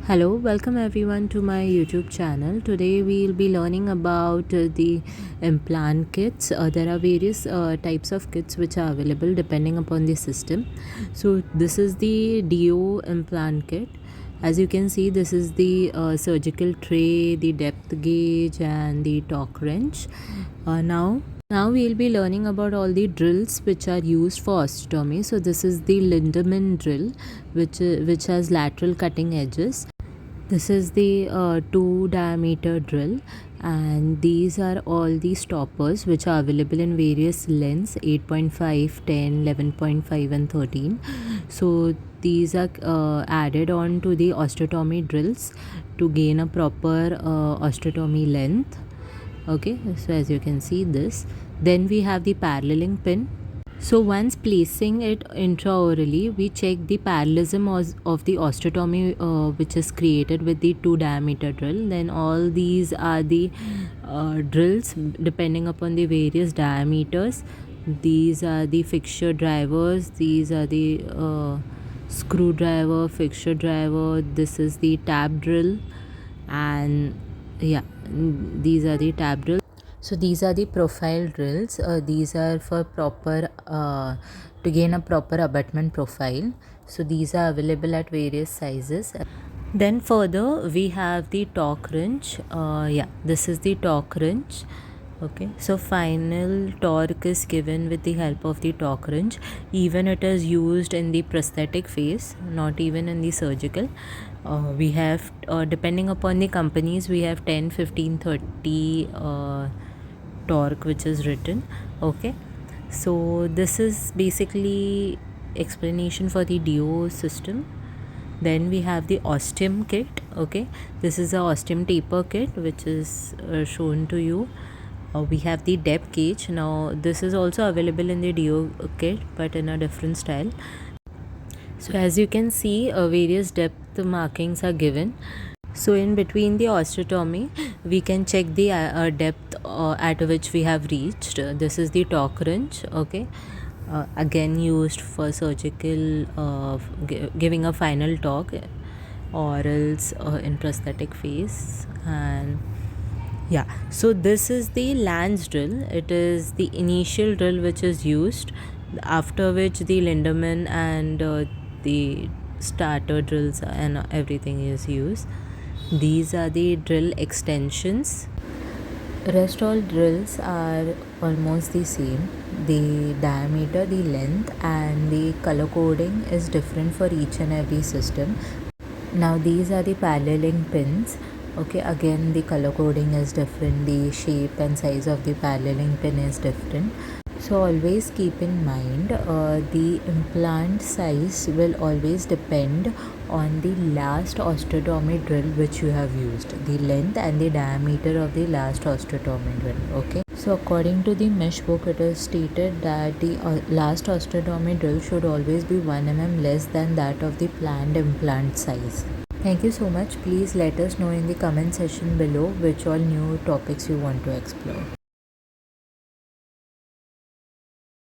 Hello, welcome everyone to my YouTube channel. Today we'll be learning about the implant kits. There are various types of kits which are available depending upon the system. So this is the DO implant kit. As you can see, this is the surgical tray, the depth gauge and the torque wrench. Now we'll be learning about all the drills which are used for osteotomy. So this is the Lindemann drill, which has lateral cutting edges. This is the 2 diameter drill, and these are all the stoppers which are available in various lengths: 8.5, 10, 11.5 and 13. So these are added on to the osteotomy drills to gain a proper osteotomy length. Okay, so as you can see this, then we have the paralleling pin. So once placing it intraorally, we check the parallelism of the osteotomy which is created with the 2 diameter drill. Then all these are the drills depending upon the various diameters. These are the fixture drivers. These are the screwdriver, fixture driver. This is the tab drill, and yeah, these are the tab drills. So these are the profile drills. These are for proper to gain a proper abutment profile. So these are available at various sizes. Then further we have the torque wrench. Yeah, this is the torque wrench. Okay, so final torque is given with the help of the torque wrench. Even it is used in the prosthetic phase, not even in the surgical. We have depending upon the companies, we have 10, 15, 30 torque which is written. Okay, so this is basically explanation for the DO system. Then we have the ostium kit. Okay, this is a ostium taper kit which is shown to you. We have the depth gauge. Now this is also available in the DO kit but in a different style. So as you can see, various depth markings are given. So in between the osteotomy, we can check the depth at which we have reached. This is the torque wrench. Okay, again used for surgical giving a final torque, or else in prosthetic phase. And yeah, so this is the lance drill. It is the initial drill which is used, after which the Lindemann and the starter drills and everything is used. These are the drill extensions. Rest all drills are almost the same. The diameter, the length and the color coding is different for each and every system. Now these are the paralleling pins. Okay, again the color coding is different, the shape and size of the paralleling pin is different. So always keep in mind the implant size will always depend on the last osteotomy drill which you have used, the length and the diameter of the last osteotomy drill. Okay, so according to the mesh book, it is stated that the last osteotomy drill should always be 1 mm less than that of the planned implant size. Thank you so much. Please let us know in the comment section below which all new topics you want to explore.